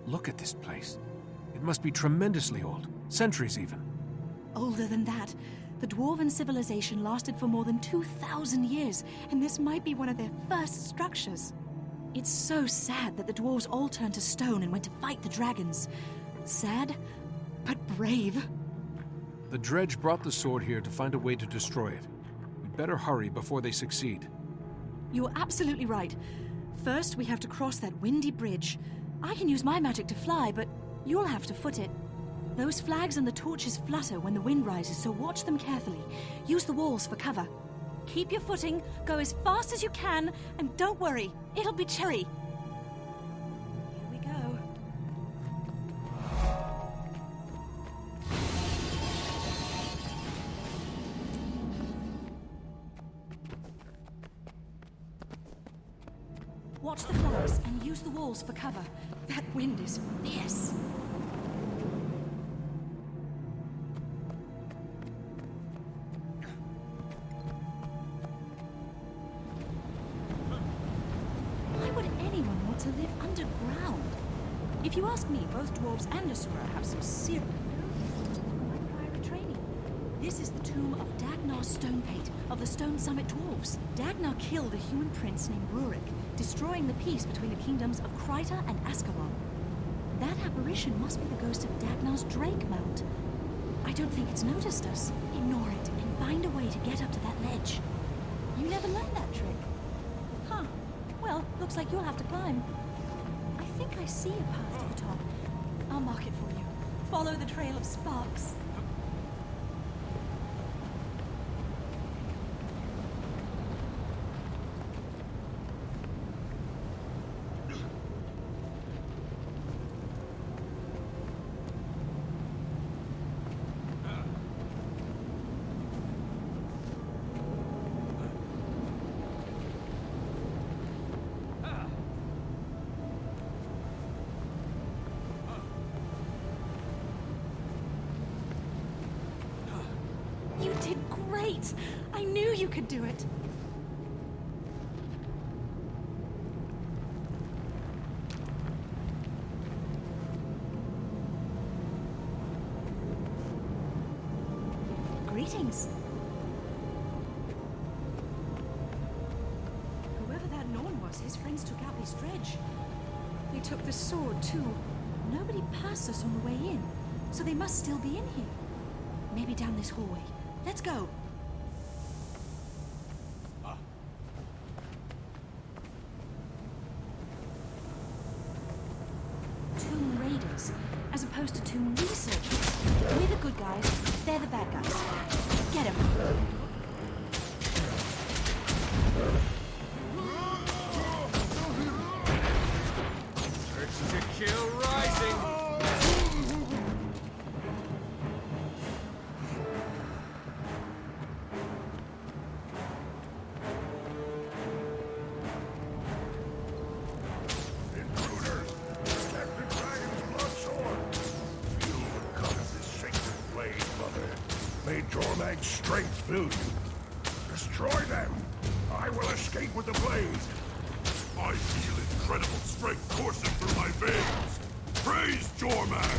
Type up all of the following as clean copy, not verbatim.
Look at this place. It must be tremendously old. Centuries even. Older than that. The Dwarven civilization lasted for more than 2,000 years, and this might be one of their first structures. It's so sad that the dwarves all turned to stone and went to fight the dragons. Sad, but brave. The dredge brought the sword here to find a way to destroy it. We'd better hurry before they succeed. You're absolutely right. First, we have to cross that windy bridge. I can use my magic to fly, but you'll have to foot it. Those flags and the torches flutter when the wind rises, so watch them carefully. Use the walls for cover. Keep your footing, go as fast as you can, and don't worry, it'll be cherry. Here we go. Watch the flags and use the walls for cover. That wind is fierce. Why would anyone want to live underground? If you ask me, both dwarves and Asura have some serious prior training. This is the tomb of Dagnar Stonepate of the Stone Summit Dwarves. Dagnar killed a human prince named Rurik, destroying the peace between the kingdoms of Kryta and Askalon. That apparition must be the ghost of Dagnar's Drake Mount. I don't think it's noticed us. Ignore it and find a way to get up to that ledge. You never learned that trick. Huh. Well, looks like you'll have to climb. I think I see a path to the top. I'll mark it for you. Follow the trail of sparks. You did great! I knew you could do it! Greetings! Whoever that Norn was, his friends took out this dredge. They took the sword, too. Nobody passed us on the way in, so they must still be in here. Maybe down this hallway. Let's go. Tomb raiders, as opposed to tomb researchers. We're the good guys, they're the bad guys. Get 'em. Search to kill rising. Jormag's strength fill you. Destroy them! I will escape with the blaze! I feel incredible strength coursing through my veins! Praise Jormag!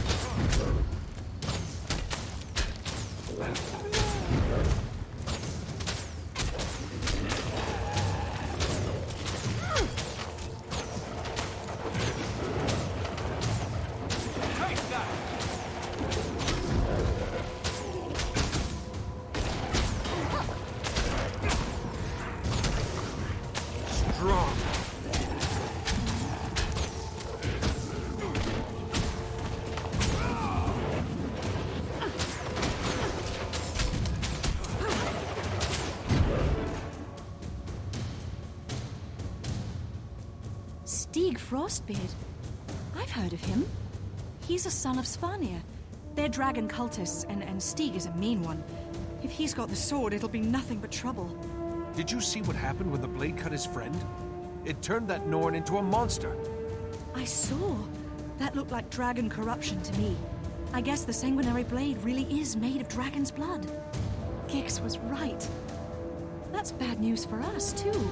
Frostbeard. I've heard of him. He's a son of Svanir. They're dragon cultists, and Stig is a mean one. If he's got the sword, it'll be nothing but trouble. Did you see what happened when the blade cut his friend? It turned that Norn into a monster. I saw. That looked like dragon corruption to me. I guess the sanguinary blade really is made of dragon's blood. Gix was right. That's bad news for us, too.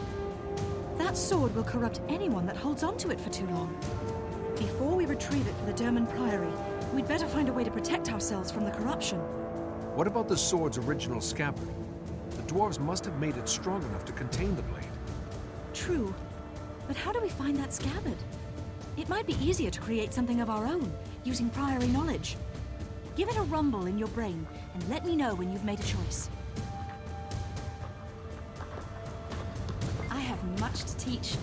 That sword will corrupt anyone that holds onto it for too long. Before we retrieve it for the Derman Priory, we'd better find a way to protect ourselves from the corruption. What about the sword's original scabbard? The dwarves must have made it strong enough to contain the blade. True. But how do we find that scabbard? It might be easier to create something of our own, using Priory knowledge. Give it a rumble in your brain, and let me know when you've made a choice. I have much to teach.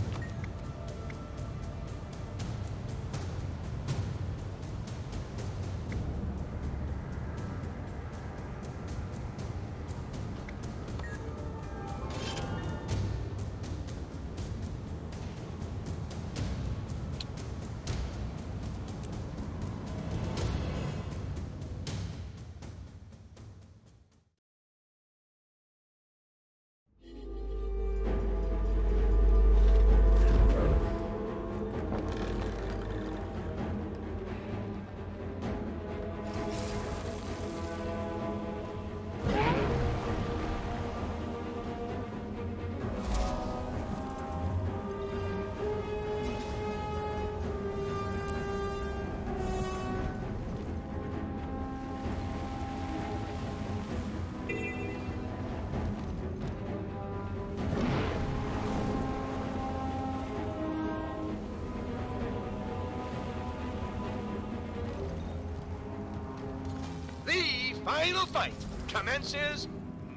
The final fight commences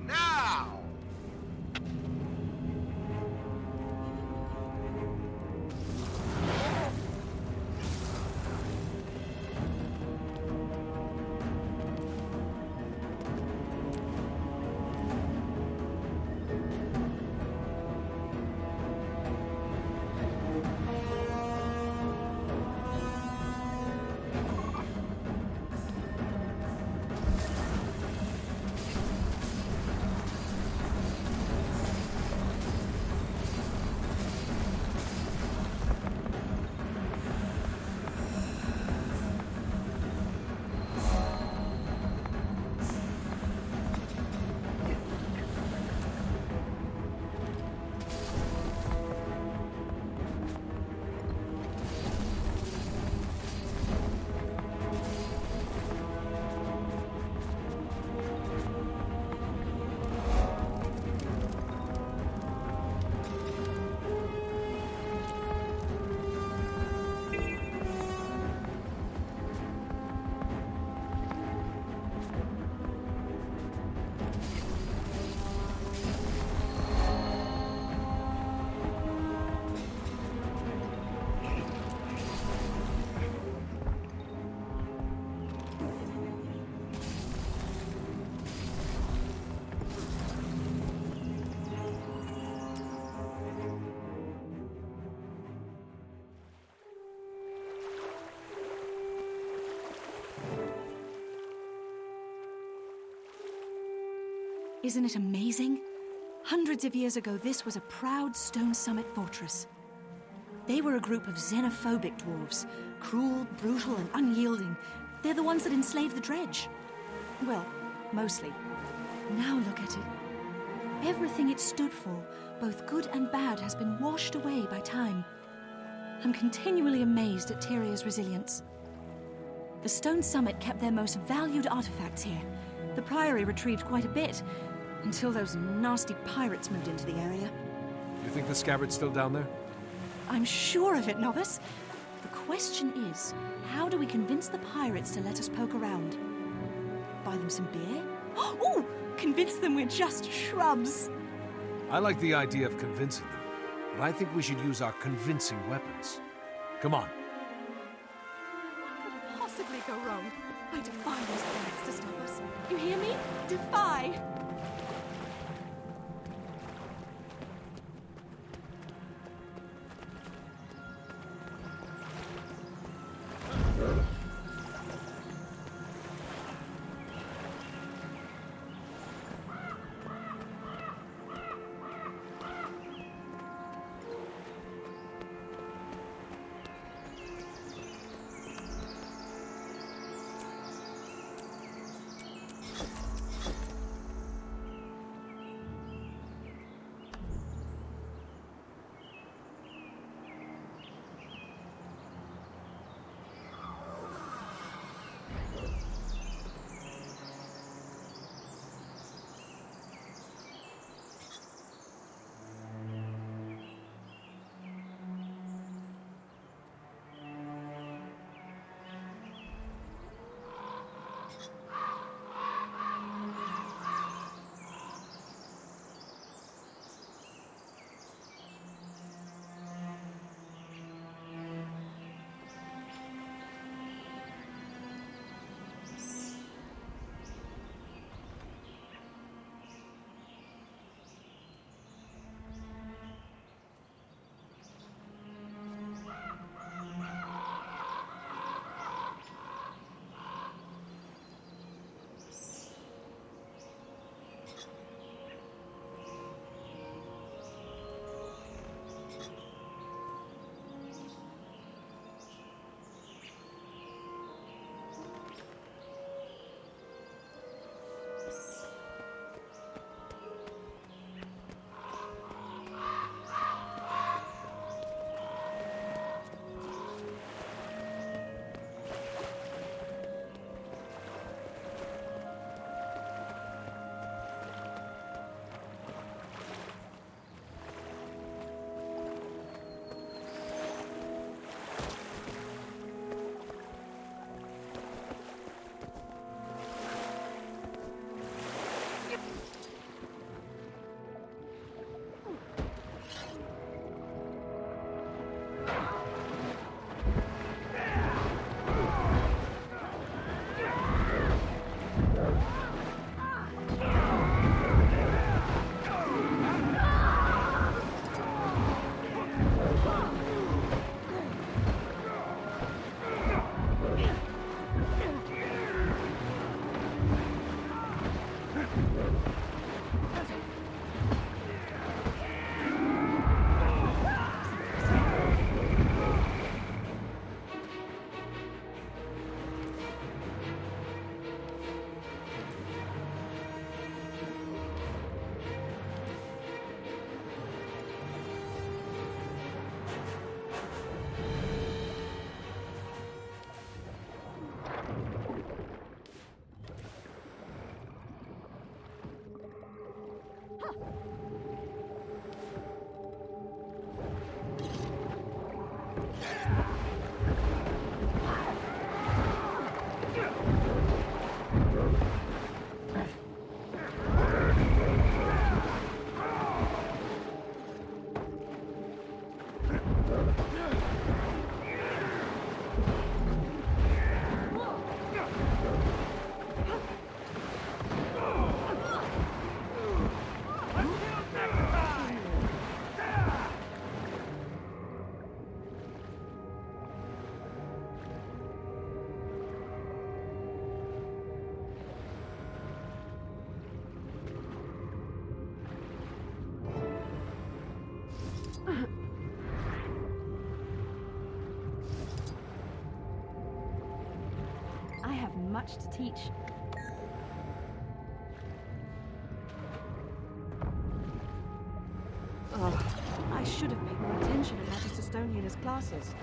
now! Isn't it amazing? Hundreds of years ago, this was a proud stone summit fortress. They were a group of xenophobic dwarves, cruel, brutal, and unyielding. They're the ones that enslaved the dredge. Well, mostly. Now look at it. Everything it stood for, both good and bad, has been washed away by time. I'm continually amazed at Tyria's resilience. The stone summit kept their most valued artifacts here. The Priory retrieved quite a bit, until those nasty pirates moved into the area. You think the scabbard's still down there? I'm sure of it, novice. The question is, how do we convince the pirates to let us poke around? Buy them some beer? Oh, convince them we're just shrubs. I like the idea of convincing them, but I think we should use our convincing weapons. Come on. What could possibly go wrong? I defy those pirates to stop us. You hear me? Defy! I have much to teach. Ugh, I should have paid more attention in Magister Stonehiller's classes.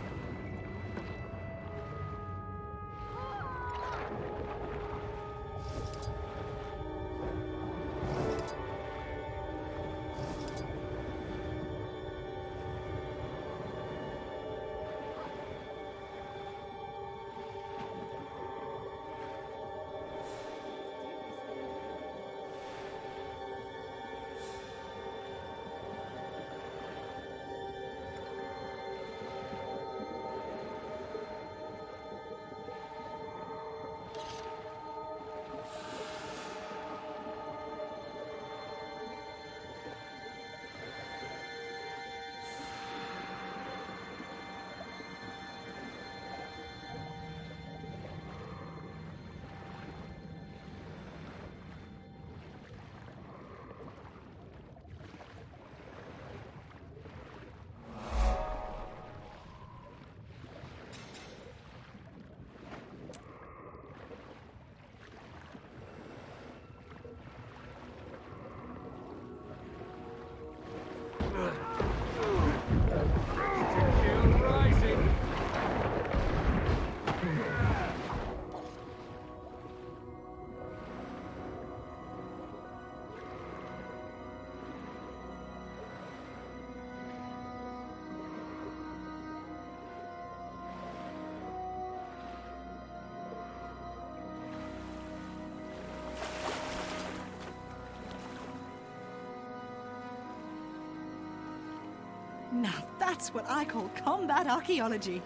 Now that's what I call combat archaeology.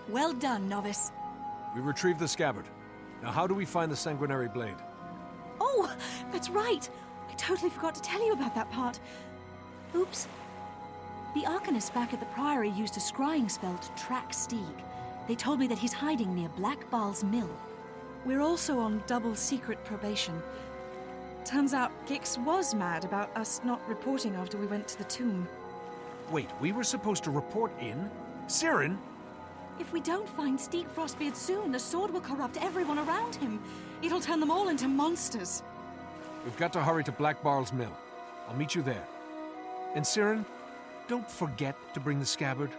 Well done, novice. We retrieved the scabbard. Now how do we find the sanguinary blade? Oh, that's right. I totally forgot to tell you about that part. Oops. The Arcanists back at the Priory used a scrying spell to track Stieg. They told me that he's hiding near Black Baal's mill. We're also on double secret probation. Turns out Gix was mad about us not reporting after we went to the tomb. Wait, we were supposed to report in? Siren? If we don't find Stieg Frostbeard soon, the sword will corrupt everyone around him. It'll turn them all into monsters. We've got to hurry to Black Baal's mill. I'll meet you there. And Siren, don't forget to bring the scabbard.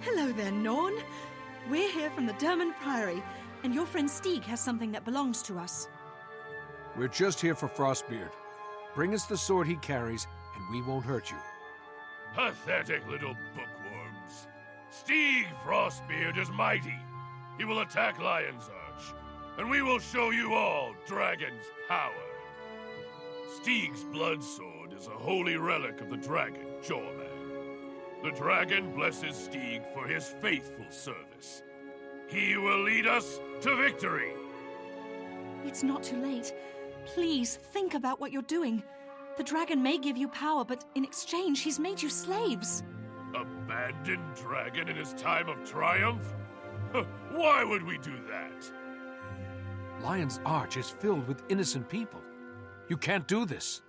Hello there, Norn. We're here from the Derman Priory, and your friend Stieg has something that belongs to us. We're just here for Frostbeard. Bring us the sword he carries, and we won't hurt you. Pathetic little bookworms. Stieg Frostbeard is mighty. He will attack Lion's Arch, and we will show you all Dragon's power. Stieg's blood sword is a holy relic of the dragon, Jorman. The dragon blesses Stieg for his faithful service. He will lead us to victory. It's not too late. Please, think about what you're doing. The dragon may give you power, but in exchange, he's made you slaves. Abandoned dragon in his time of triumph? Why would we do that? Lion's Arch is filled with innocent people. You can't do this.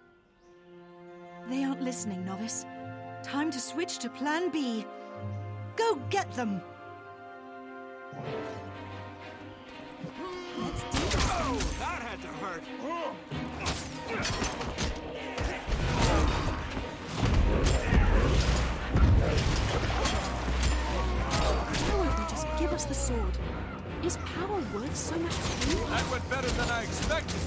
They aren't listening, Novice. Time to switch to Plan B. Go get them! Let's do this. Oh, that had to hurt. Why won't they just give us the sword? Is power worth so much pain? That went better than I expected.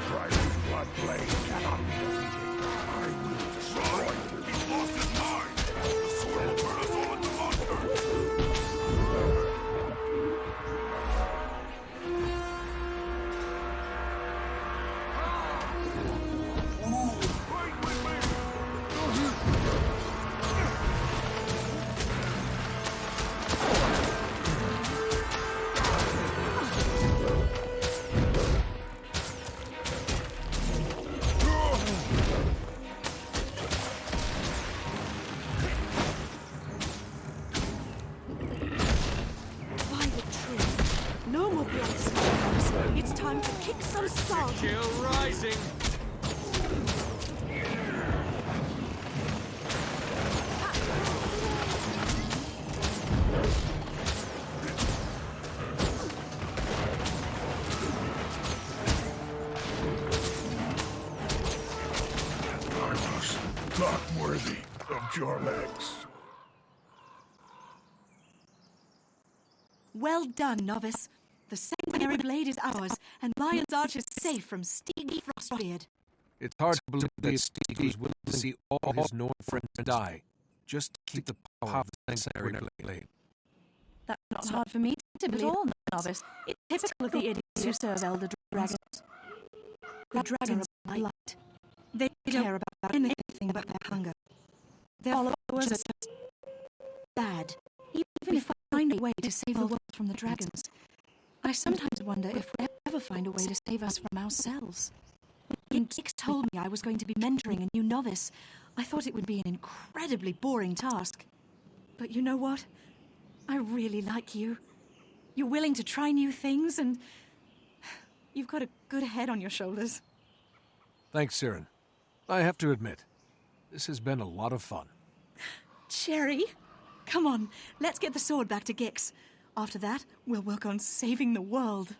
Dragon's blood blade cannot be defeated. I will destroy him. He's lost his mind. The sword will turn us all into monsters. Wait with me. By the tree. No more blood spills. It's time to kick some salt. Chill rising. I was not worthy of your legs. Well done, Novice. The sanguinary blade is ours, and Lion's Arch is safe from Stieg Frostbeard. It's hard to believe that Stieg was willing to see all his Norn friends die, just to keep the power of the sanguinary blade. That's not hard for me to believe at all, Novice. It's typical of the idiots who serve elder dragons. The dragons are light. They don't care about anything but their hunger. Their followers are just bad. Even if we find a way to save the world from the dragons, I sometimes wonder if we'll ever find a way to save us from ourselves. When Dix told me I was going to be mentoring a new novice, I thought it would be an incredibly boring task. But you know what? I really like you. You're willing to try new things, and you've got a good head on your shoulders. Thanks, Siren. I have to admit, this has been a lot of fun. Cherry, come on, let's get the sword back to Gix. After that, we'll work on saving the world.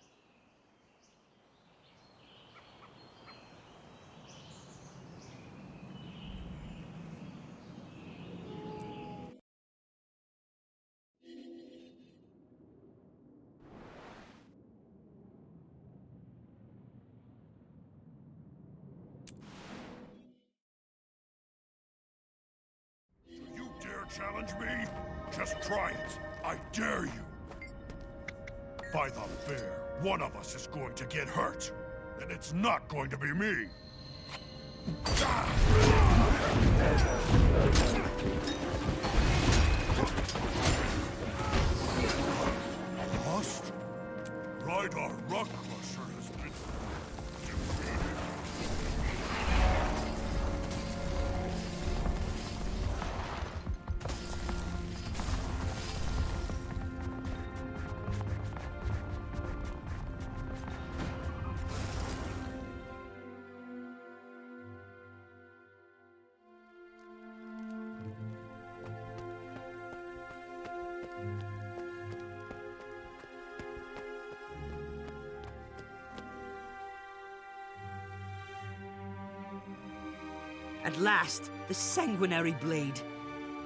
You dare challenge me? Just try it. I dare you. By the bear, one of us is going to get hurt. And it's not going to be me. Lost? Rydar Rock Crusher has been defeated. At last, the sanguinary blade.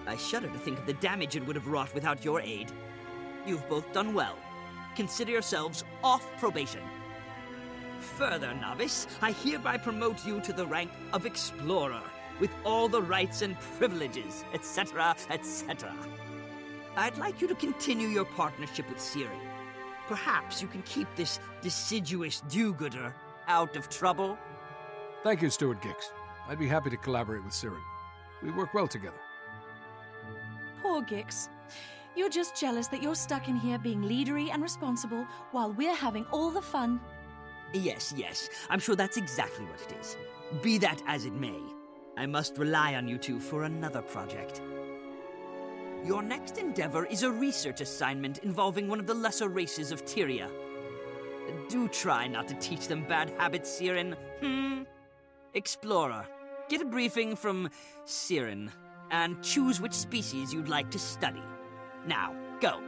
I shudder to think of the damage it would have wrought without your aid. You've both done well. Consider yourselves off probation. Further, novice, I hereby promote you to the rank of Explorer, with all the rights and privileges, etc., etc. I'd like you to continue your partnership with Siren. Perhaps you can keep this deciduous do-gooder out of trouble. Thank you, Steward Gix. I'd be happy to collaborate with Siren. We work well together. Poor Gix. You're just jealous that you're stuck in here being leadery and responsible while we're having all the fun. Yes, I'm sure that's exactly what it is. Be that as it may, I must rely on you two for another project. Your next endeavor is a research assignment involving one of the lesser races of Tyria. Do try not to teach them bad habits, Siren. Explorer, get a briefing from Siren, and choose which species you'd like to study. Now, go.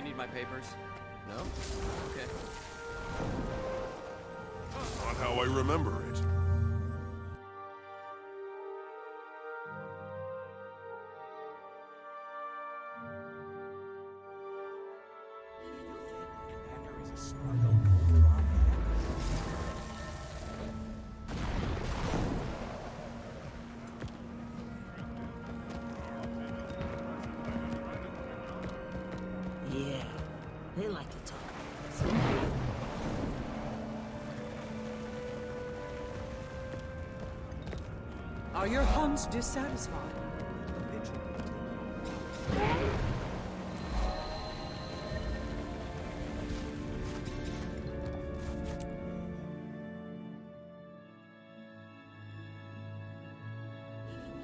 need my papers? No? Okay. Not how I remember it. Yeah, they like to talk. Are your hunts dissatisfied?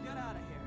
Get out of here.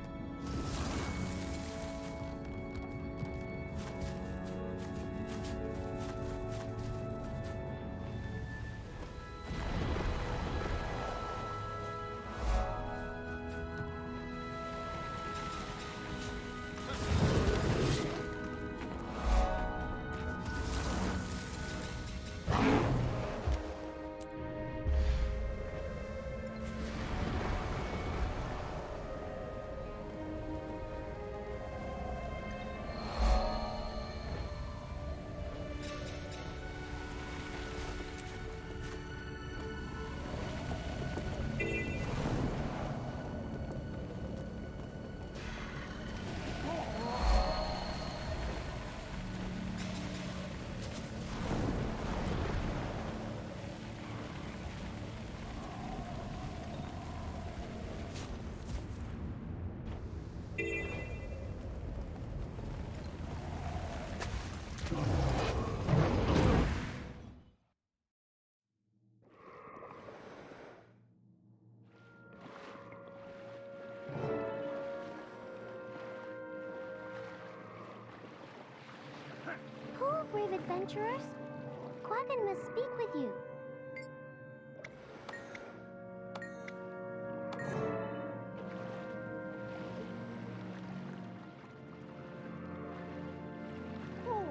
Who, brave adventurers? Quaggin must speak with you. Oh,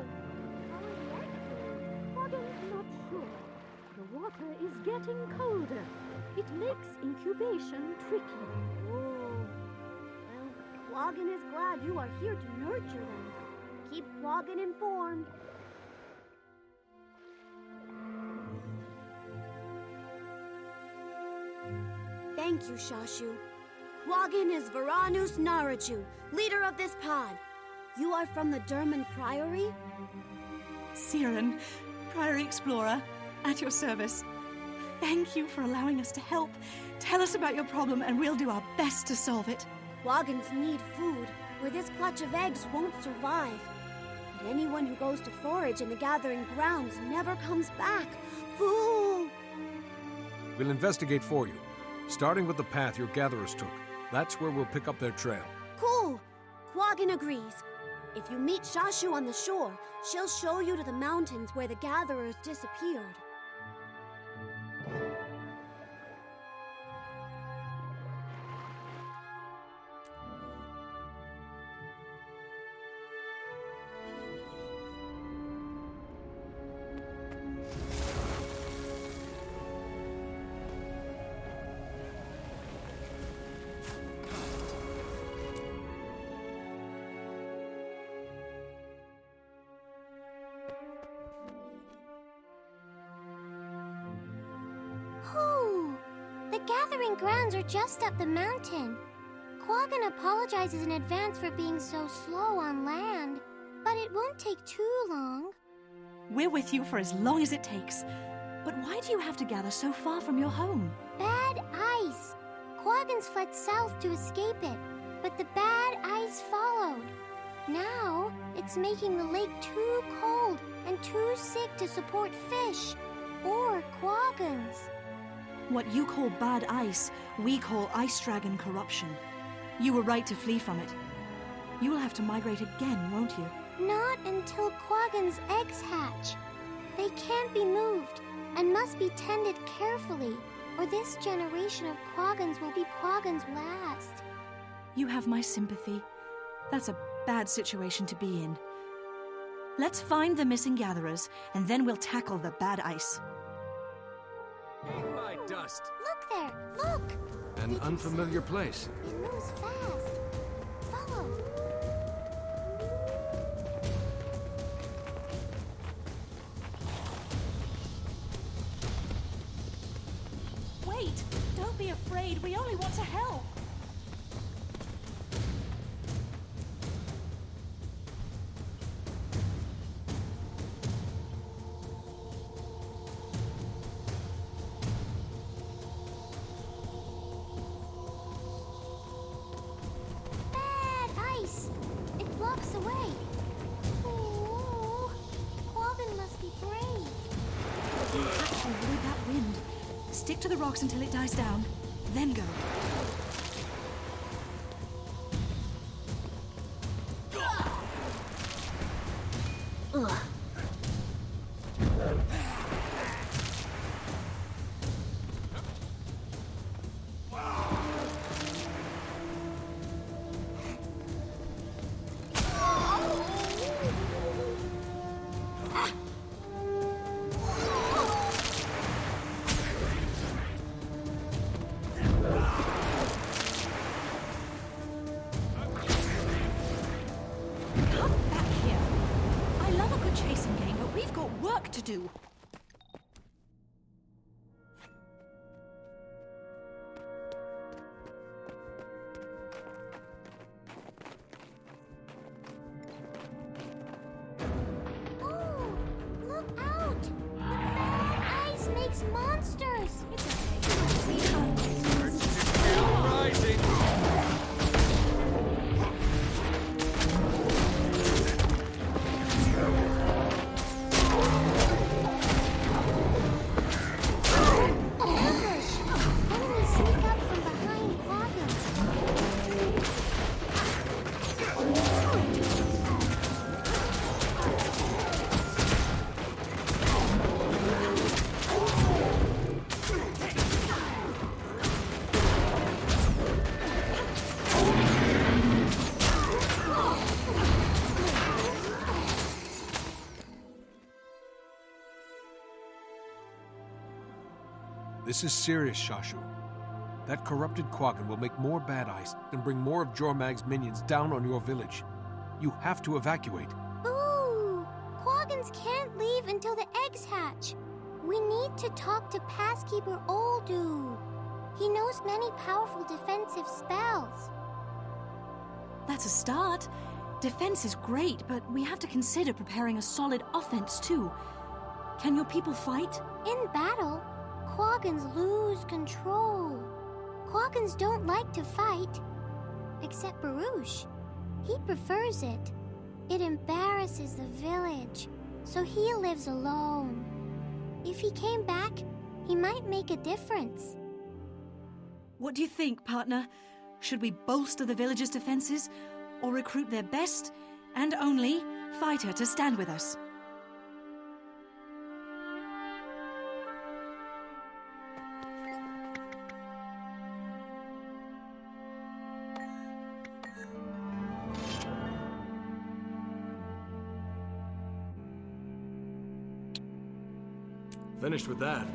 Quaggin's not sure. The water is getting colder. It makes incubation tricky. Oh. Well, Quaggin is glad you are here to nurture them. Keep Quaggin informed. Thank you, Shashu. Quaggin is Varanus Naraju, leader of this pod. You are from the Derman Priory? Siren, Priory Explorer, at your service. Thank you for allowing us to help. Tell us about your problem and we'll do our best to solve it. Quaggins need food, or this clutch of eggs won't survive. But anyone who goes to forage in the gathering grounds never comes back. Fool! We'll investigate for you, starting with the path your gatherers took. That's where we'll pick up their trail. Cool! Quaggin agrees. If you meet Shashu on the shore, she'll show you to the mountains where the gatherers disappeared. The gathering grounds are just up the mountain. Quaggin apologizes in advance for being so slow on land, but it won't take too long. We're with you for as long as it takes. But why do you have to gather so far from your home? Bad ice. Quaggin's fled south to escape it, but the bad ice followed. Now, it's making the lake too cold and too sick to support fish or Quaggins. What you call bad ice, we call ice dragon corruption. You were right to flee from it. You will have to migrate again, won't you? Not until Quaggin's eggs hatch. They can't be moved and must be tended carefully, or this generation of Quaggins will be Quaggin's last. You have my sympathy. That's a bad situation to be in. Let's find the missing gatherers, and then we'll tackle the bad ice. Eat my dust. Look there! Look! An unfamiliar place. It moves fast. Follow. Wait! Don't be afraid. We only want to help. Bad ice! It blocks the way. Ooh. Quaggin must be brave. You have to avoid that wind. Stick to the rocks until it dies down, then go. Ugh. Come back here. I love a good chasing game, but we've got work to do. Oh, look out! The bad ice makes monsters! It's okay. We got this. Still rising. Ambush! Enemies sneak up from behind Quaggin. This is serious, Shashu. That corrupted Quaggin will make more bad ice and bring more of Jormag's minions down on your village. You have to evacuate. Boo! Quaggins can't leave until the eggs hatch. We need to talk to Passkeeper Oldu. He knows many powerful defensive spells. That's a start. Defense is great, but we have to consider preparing a solid offense too. Can your people fight? In battle, Quaggins lose control. Quaggins don't like to fight. Except Baruch. He prefers it. It embarrasses the village, so he lives alone. If he came back, he might make a difference. What do you think, partner? Should we bolster the village's defenses, or recruit their best and only fighter to stand with us? Finished with that.